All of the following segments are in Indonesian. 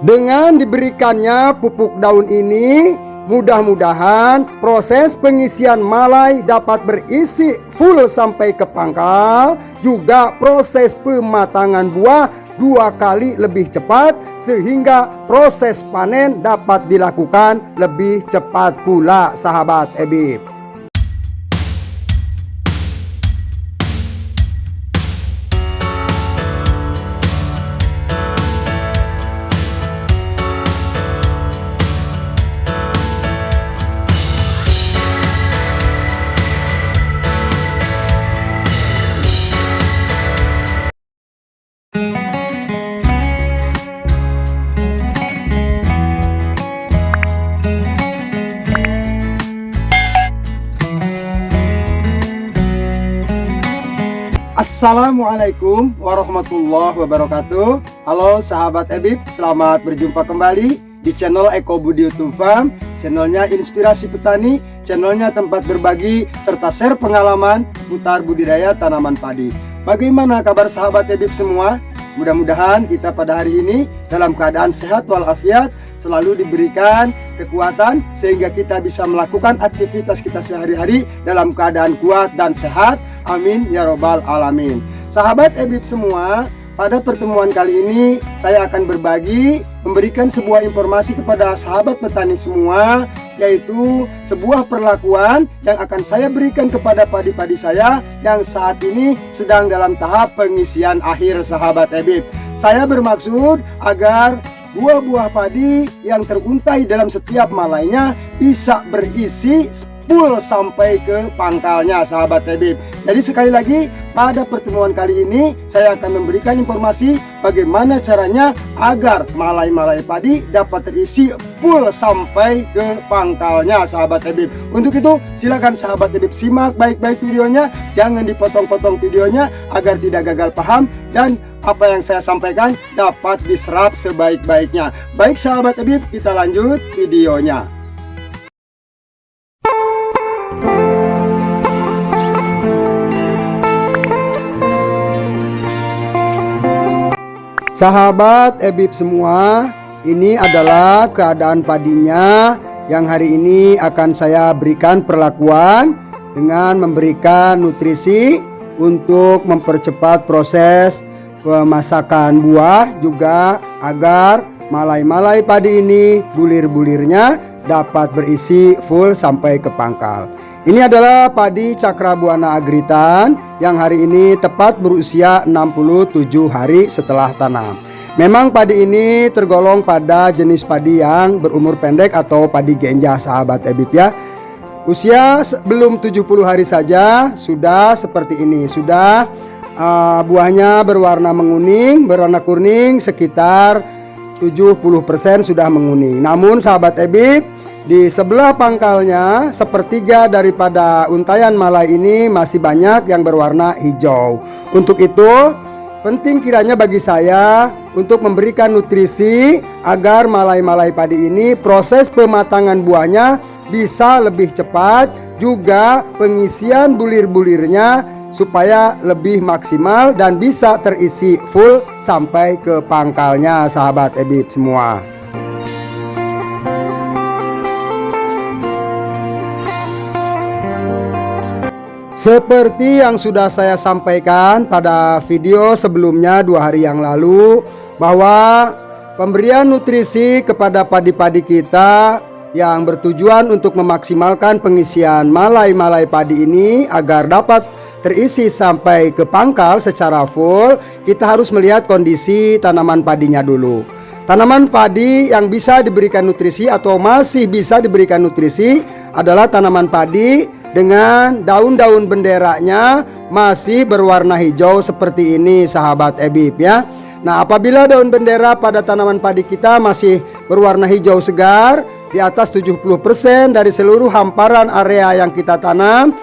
Dengan diberikannya pupuk daun ini, mudah-mudahan proses pengisian malai dapat berisi full sampai ke pangkal. Juga proses pematangan buah 2 kali lebih cepat, sehingga proses panen dapat dilakukan lebih cepat pula, sahabat EBIB. Assalamualaikum warahmatullahi wabarakatuh. Halo sahabat EBIB, selamat berjumpa kembali di channel Eko Budi YouTube Farm. Channelnya inspirasi petani, channelnya tempat berbagi serta share pengalaman putar budidaya tanaman padi. Bagaimana kabar sahabat EBIB semua? Mudah-mudahan kita pada hari ini dalam keadaan sehat walafiat, selalu diberikan kekuatan sehingga kita bisa melakukan aktivitas kita sehari-hari dalam keadaan kuat dan sehat. Amin ya robbal alamin. Sahabat EBIB semua, pada pertemuan kali ini saya akan berbagi, memberikan sebuah informasi kepada sahabat petani semua, yaitu sebuah perlakuan yang akan saya berikan kepada padi-padi saya yang saat ini sedang dalam tahap pengisian akhir, sahabat EBIB. Saya bermaksud agar buah-buah padi yang teruntai dalam setiap malainya bisa berisi full sampai ke pangkalnya, sahabat EBIB. Jadi sekali lagi, pada pertemuan kali ini saya akan memberikan informasi bagaimana caranya agar malai-malai padi dapat terisi full sampai ke pangkalnya, sahabat EBIB. Untuk itu silakan sahabat EBIB simak baik-baik videonya, jangan dipotong-potong videonya agar tidak gagal paham dan apa yang saya sampaikan dapat diserap sebaik-baiknya. Baik sahabat EBIB, kita lanjut videonya. Sahabat EBIB semua, ini adalah keadaan padinya yang hari ini akan saya berikan perlakuan dengan memberikan nutrisi untuk mempercepat proses pemasakan buah, juga agar malai-malai padi ini bulir-bulirnya dapat berisi full sampai ke pangkal. Ini adalah padi Cakrabuana Agritan yang hari ini tepat berusia 67 hari setelah tanam. Memang padi ini tergolong pada jenis padi yang berumur pendek atau padi genjah, sahabat EBIB ya. Usia belum 70 hari saja sudah seperti ini. Sudah buahnya berwarna menguning, berwarna kuning, sekitar 70% sudah menguning. Namun sahabat EBIB, di sebelah pangkalnya, sepertiga daripada untayan malai ini masih banyak yang berwarna hijau. Untuk itu penting kiranya bagi saya untuk memberikan nutrisi agar malai-malai padi ini proses pematangan buahnya bisa lebih cepat, juga pengisian bulir-bulirnya supaya lebih maksimal dan bisa terisi full sampai ke pangkalnya, sahabat EBIB semua. Seperti yang sudah saya sampaikan pada video sebelumnya 2 hari yang lalu, bahwa pemberian nutrisi kepada padi-padi kita yang bertujuan untuk memaksimalkan pengisian malai-malai padi ini agar dapat terisi sampai ke pangkal secara full, kita harus melihat kondisi tanaman padinya dulu. Tanaman padi yang bisa diberikan nutrisi atau masih bisa diberikan nutrisi adalah tanaman padi dengan daun-daun benderanya masih berwarna hijau seperti ini, sahabat EBIB ya. Nah, apabila daun bendera pada tanaman padi kita masih berwarna hijau segar di atas 70% dari seluruh hamparan area yang kita tanam,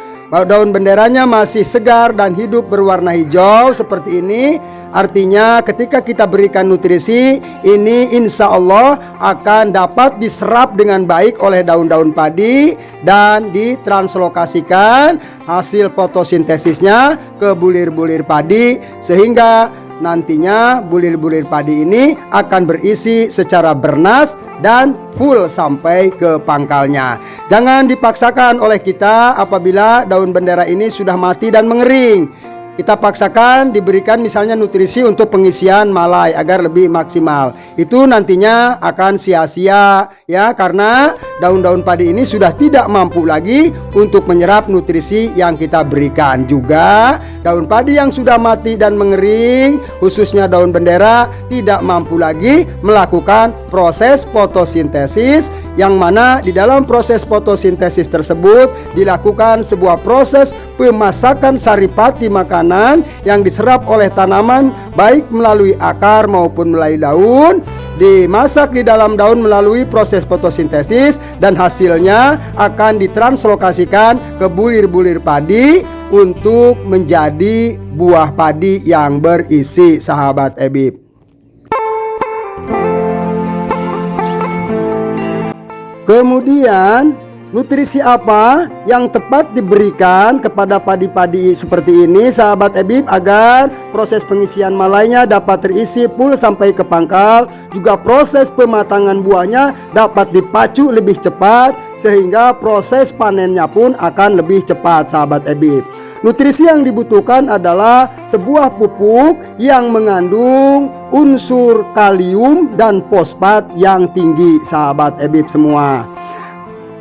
daun benderanya masih segar dan hidup berwarna hijau seperti ini, artinya ketika kita berikan nutrisi ini insya Allah akan dapat diserap dengan baik oleh daun-daun padi dan ditranslokasikan hasil fotosintesisnya ke bulir-bulir padi, sehingga nantinya bulir-bulir padi ini akan berisi secara bernas dan full sampai ke pangkalnya. Jangan dipaksakan oleh kita apabila daun bendera ini sudah mati dan mengering. Kita paksakan diberikan misalnya nutrisi untuk pengisian malai agar lebih maksimal. Itu nantinya akan sia-sia ya, karena daun-daun padi ini sudah tidak mampu lagi untuk menyerap nutrisi yang kita berikan. Juga daun padi yang sudah mati dan mengering, khususnya daun bendera, tidak mampu lagi melakukan proses fotosintesis, yang mana di dalam proses fotosintesis tersebut dilakukan sebuah proses pemasakan saripati makanan yang diserap oleh tanaman, baik melalui akar maupun melalui daun, dimasak di dalam daun melalui proses fotosintesis, dan hasilnya akan ditranslokasikan ke bulir-bulir padi untuk menjadi buah padi yang berisi, sahabat Ebib. Kemudian nutrisi apa yang tepat diberikan kepada padi-padi seperti ini, sahabat Ebib, agar proses pengisian malainya dapat terisi full sampai ke pangkal, juga proses pematangan buahnya dapat dipacu lebih cepat, sehingga proses panennya pun akan lebih cepat, sahabat Ebib. Nutrisi yang dibutuhkan adalah sebuah pupuk yang mengandung unsur kalium dan fosfat yang tinggi, sahabat Ebib semua.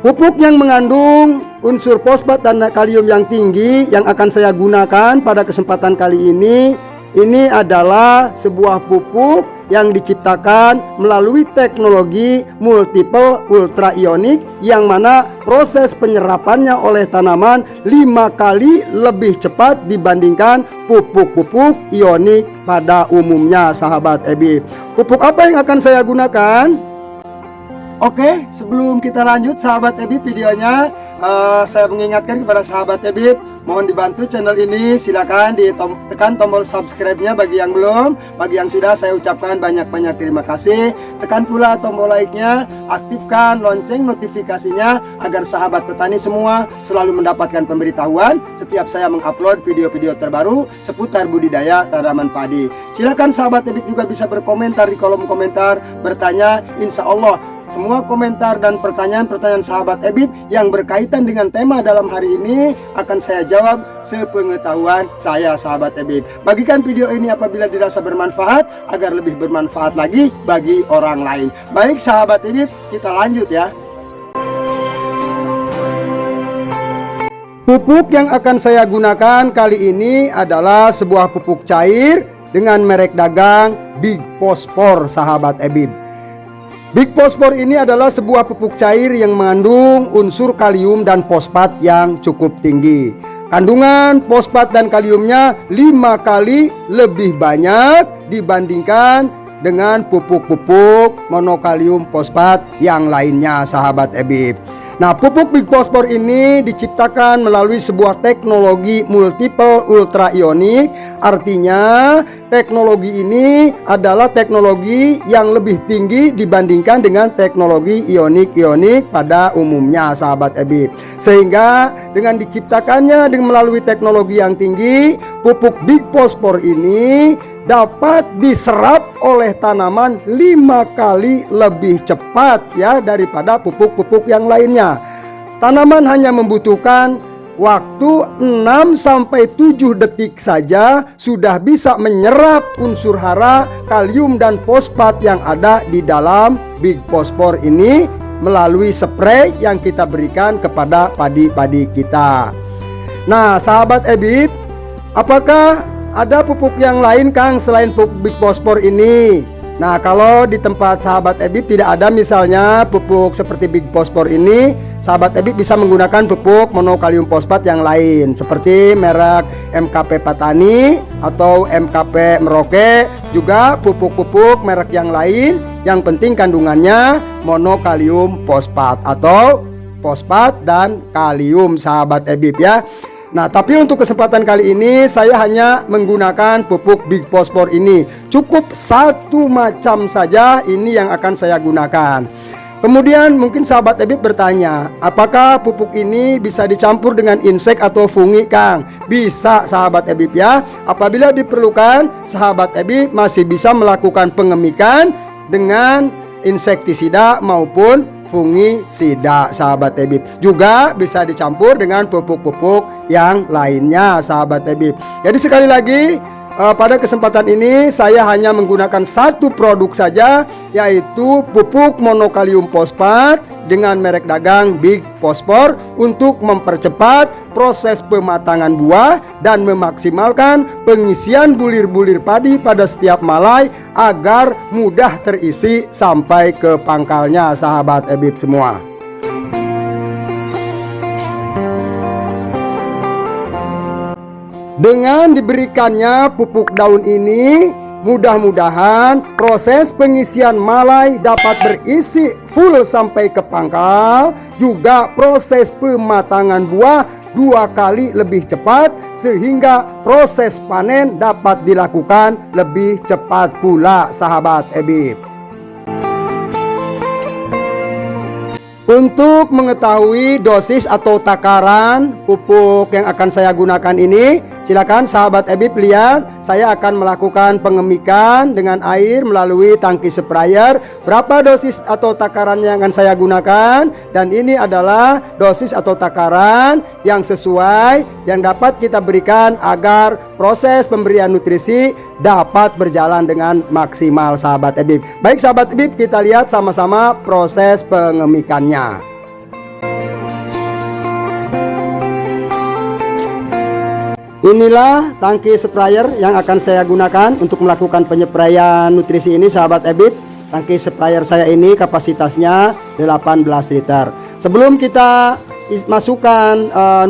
Pupuk yang mengandung unsur fosfat dan kalium yang tinggi yang akan saya gunakan pada kesempatan kali ini adalah sebuah pupuk yang diciptakan melalui teknologi multiple ultraionik, yang mana proses penyerapannya oleh tanaman 5 kali lebih cepat dibandingkan pupuk-pupuk ionik pada umumnya, sahabat Ebib. Pupuk apa yang akan saya gunakan? Oke, sebelum kita lanjut, sahabat Ebib, videonya saya mengingatkan kepada sahabat Ebib, mohon dibantu channel ini, silakan tekan tombol subscribe-nya bagi yang belum. Bagi yang sudah, saya ucapkan banyak-banyak terima kasih. Tekan pula tombol like-nya, aktifkan lonceng notifikasinya agar sahabat petani semua selalu mendapatkan pemberitahuan setiap saya mengupload video-video terbaru seputar budidaya tanaman padi. Silakan sahabat Ebib juga bisa berkomentar di kolom komentar, bertanya. Insya Allah semua komentar dan pertanyaan-pertanyaan sahabat Ebib yang berkaitan dengan tema dalam hari ini akan saya jawab sepengetahuan saya, sahabat Ebib. Bagikan video ini apabila dirasa bermanfaat agar lebih bermanfaat lagi bagi orang lain. Baik sahabat Ebib, kita lanjut ya. Pupuk yang akan saya gunakan kali ini adalah sebuah pupuk cair dengan merek dagang Big Phosphor, sahabat Ebib. Big Phosphor ini adalah sebuah pupuk cair yang mengandung unsur kalium dan fosfat yang cukup tinggi. Kandungan fosfat dan kaliumnya 5 kali lebih banyak dibandingkan dengan pupuk-pupuk monokalium fosfat yang lainnya, sahabat Ebib. Nah, pupuk Big Phosphor ini diciptakan melalui sebuah teknologi multiple ultraionik. Artinya teknologi ini adalah teknologi yang lebih tinggi dibandingkan dengan teknologi ionik pada umumnya, sahabat Ebib. Sehingga dengan diciptakannya melalui teknologi yang tinggi, pupuk Big Phosphor ini dapat diserap oleh tanaman 5 kali lebih cepat ya daripada pupuk-pupuk yang lainnya. Tanaman hanya membutuhkan waktu 6-7 detik saja sudah bisa menyerap unsur hara, kalium dan fosfat yang ada di dalam Big Phosphor ini melalui spray yang kita berikan kepada padi-padi kita. Nah, sahabat Ebib, apakah ada pupuk yang lain, Kang, selain pupuk Big Phosphor ini? Nah, kalau di tempat sahabat Ebib tidak ada misalnya pupuk seperti Big Phosphor ini, sahabat Ebib bisa menggunakan pupuk monokalium fosfat yang lain seperti merek MKP Patani atau MKP Merauke, juga pupuk-pupuk merek yang lain. Yang penting kandungannya monokalium fosfat atau fosfat dan kalium, sahabat Ebib ya. Nah, tapi untuk kesempatan kali ini saya hanya menggunakan pupuk Big Phosphor ini. Cukup 1 macam saja ini yang akan saya gunakan. Kemudian mungkin sahabat Ebib bertanya, apakah pupuk ini bisa dicampur dengan insek atau fungi, Kang? Bisa sahabat Ebib ya. Apabila diperlukan, sahabat Ebib masih bisa melakukan pengemikan dengan insektisida maupun fungisida sahabat Ebib. Juga bisa dicampur dengan pupuk-pupuk yang lainnya sahabat Ebib. Jadi sekali lagi, pada kesempatan ini saya hanya menggunakan satu produk saja, yaitu pupuk monokalium fosfat dengan merek dagang Big Phosphor untuk mempercepat proses pematangan buah dan memaksimalkan pengisian bulir-bulir padi pada setiap malai agar mudah terisi sampai ke pangkalnya sahabat Ebib semua. Dengan diberikannya pupuk daun ini, mudah-mudahan proses pengisian malai dapat berisi full sampai ke pangkal. Juga proses pematangan buah 2 kali lebih cepat, sehingga proses panen dapat dilakukan lebih cepat pula sahabat Ebib. Untuk mengetahui dosis atau takaran pupuk yang akan saya gunakan ini, silakan sahabat Ebib lihat. Saya akan melakukan pengemikan dengan air melalui tangki sprayer. Berapa dosis atau takaran yang akan saya gunakan? Dan ini adalah dosis atau takaran yang sesuai yang dapat kita berikan agar proses pemberian nutrisi dapat berjalan dengan maksimal sahabat Ebib. Baik sahabat Ebib, kita lihat sama-sama proses pengemikannya. Inilah tangki sprayer yang akan saya gunakan untuk melakukan penyepraian nutrisi ini sahabat Ebib. Tangki sprayer saya ini kapasitasnya 18 liter. Sebelum kita masukkan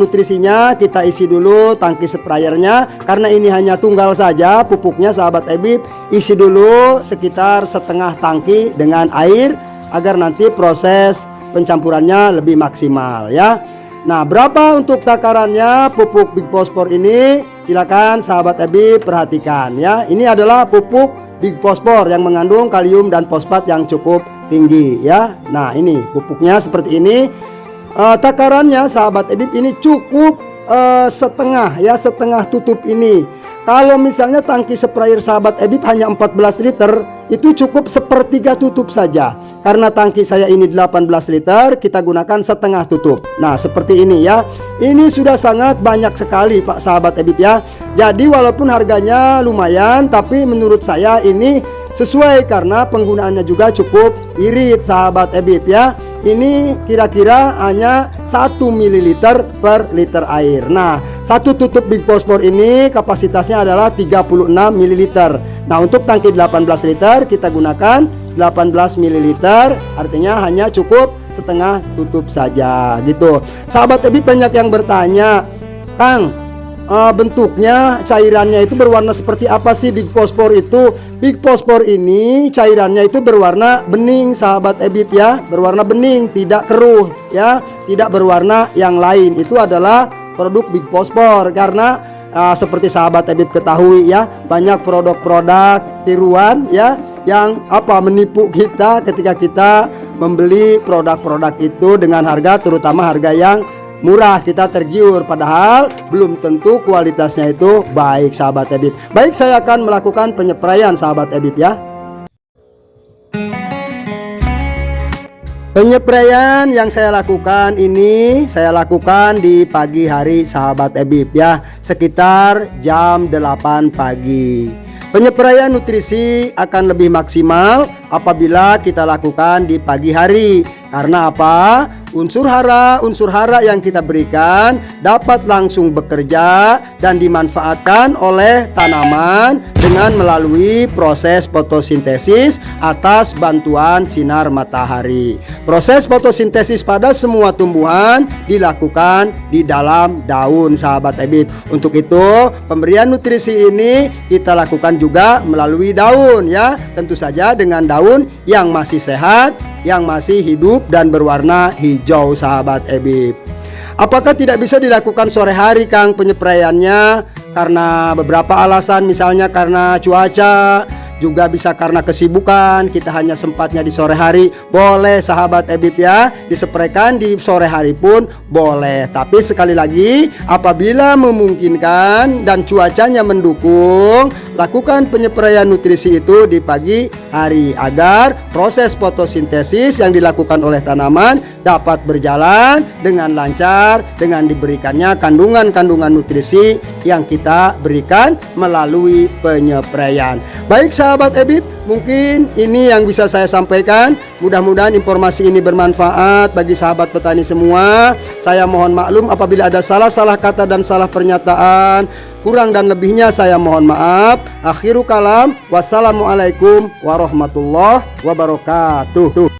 nutrisinya, kita isi dulu tangki sprayernya. Karena ini hanya tunggal saja pupuknya sahabat Ebib, isi dulu sekitar setengah tangki dengan air agar nanti proses pencampurannya lebih maksimal ya. Nah, berapa untuk takarannya pupuk Big Phosphor ini? Silakan sahabat Ebib perhatikan ya. Ini adalah pupuk Big Phosphor yang mengandung kalium dan fosfat yang cukup tinggi ya. Nah, ini pupuknya seperti ini. Takarannya sahabat Ebib ini cukup setengah ya, setengah tutup ini. Kalau misalnya tangki sprayer sahabat Ebib hanya 14 liter, itu cukup sepertiga tutup saja. Karena tangki saya ini 18 liter, kita gunakan setengah tutup. Nah, seperti ini ya. Ini sudah sangat banyak sekali Pak sahabat Ebib ya. Jadi walaupun harganya lumayan, tapi menurut saya ini sesuai karena penggunaannya juga cukup irit sahabat Ebib ya. Ini kira-kira hanya 1 ml per liter air. Nah, satu tutup Big Phosphor ini kapasitasnya adalah 36 ml. Nah, untuk tangki 18 liter kita gunakan 18 ml, artinya hanya cukup setengah tutup saja gitu. Sahabat Ebib banyak yang bertanya, Kang, bentuknya cairannya itu berwarna seperti apa sih Big Phosphor itu? Big Phosphor ini cairannya itu berwarna bening sahabat Ebib ya, berwarna bening, tidak keruh ya, tidak berwarna yang lain. Itu adalah produk Big Phosphor karena seperti sahabat Ebib ketahui ya, banyak produk-produk tiruan ya yang menipu kita ketika kita membeli produk-produk itu dengan harga, terutama harga yang murah, kita tergiur padahal belum tentu kualitasnya itu baik sahabat Ebib. Baik, saya akan melakukan penyepraian sahabat Ebib ya. Penyepraian yang saya lakukan ini saya lakukan di pagi hari sahabat Ebib ya, sekitar jam 8 pagi. Penyepraian nutrisi akan lebih maksimal apabila kita lakukan di pagi hari. Karena apa? Unsur hara yang kita berikan dapat langsung bekerja dan dimanfaatkan oleh tanaman dengan melalui proses fotosintesis atas bantuan sinar matahari. Proses fotosintesis pada semua tumbuhan dilakukan di dalam daun sahabat Ebib. Untuk itu pemberian nutrisi ini kita lakukan juga melalui daun ya. Tentu saja dengan daun yang masih sehat, yang masih hidup dan berwarna hijau sahabat Ebib. Apakah tidak bisa dilakukan sore hari Kang penyepraiannya? Karena beberapa alasan, misalnya karena cuaca juga bisa karena kesibukan kita hanya sempatnya di sore hari, boleh sahabat Ebib ya, disepraikan di sore hari pun boleh. Tapi sekali lagi, apabila memungkinkan dan cuacanya mendukung, lakukan penyempraian nutrisi itu di pagi hari agar proses fotosintesis yang dilakukan oleh tanaman dapat berjalan dengan lancar dengan diberikannya kandungan-kandungan nutrisi yang kita berikan melalui penyempraian. Baik sahabat Ebib, mungkin ini yang bisa saya sampaikan. Mudah-mudahan informasi ini bermanfaat bagi sahabat petani semua. Saya mohon maklum apabila ada salah-salah kata dan salah pernyataan. Kurang dan lebihnya saya mohon maaf. Akhirul kalam, wassalamualaikum warahmatullahi wabarakatuh.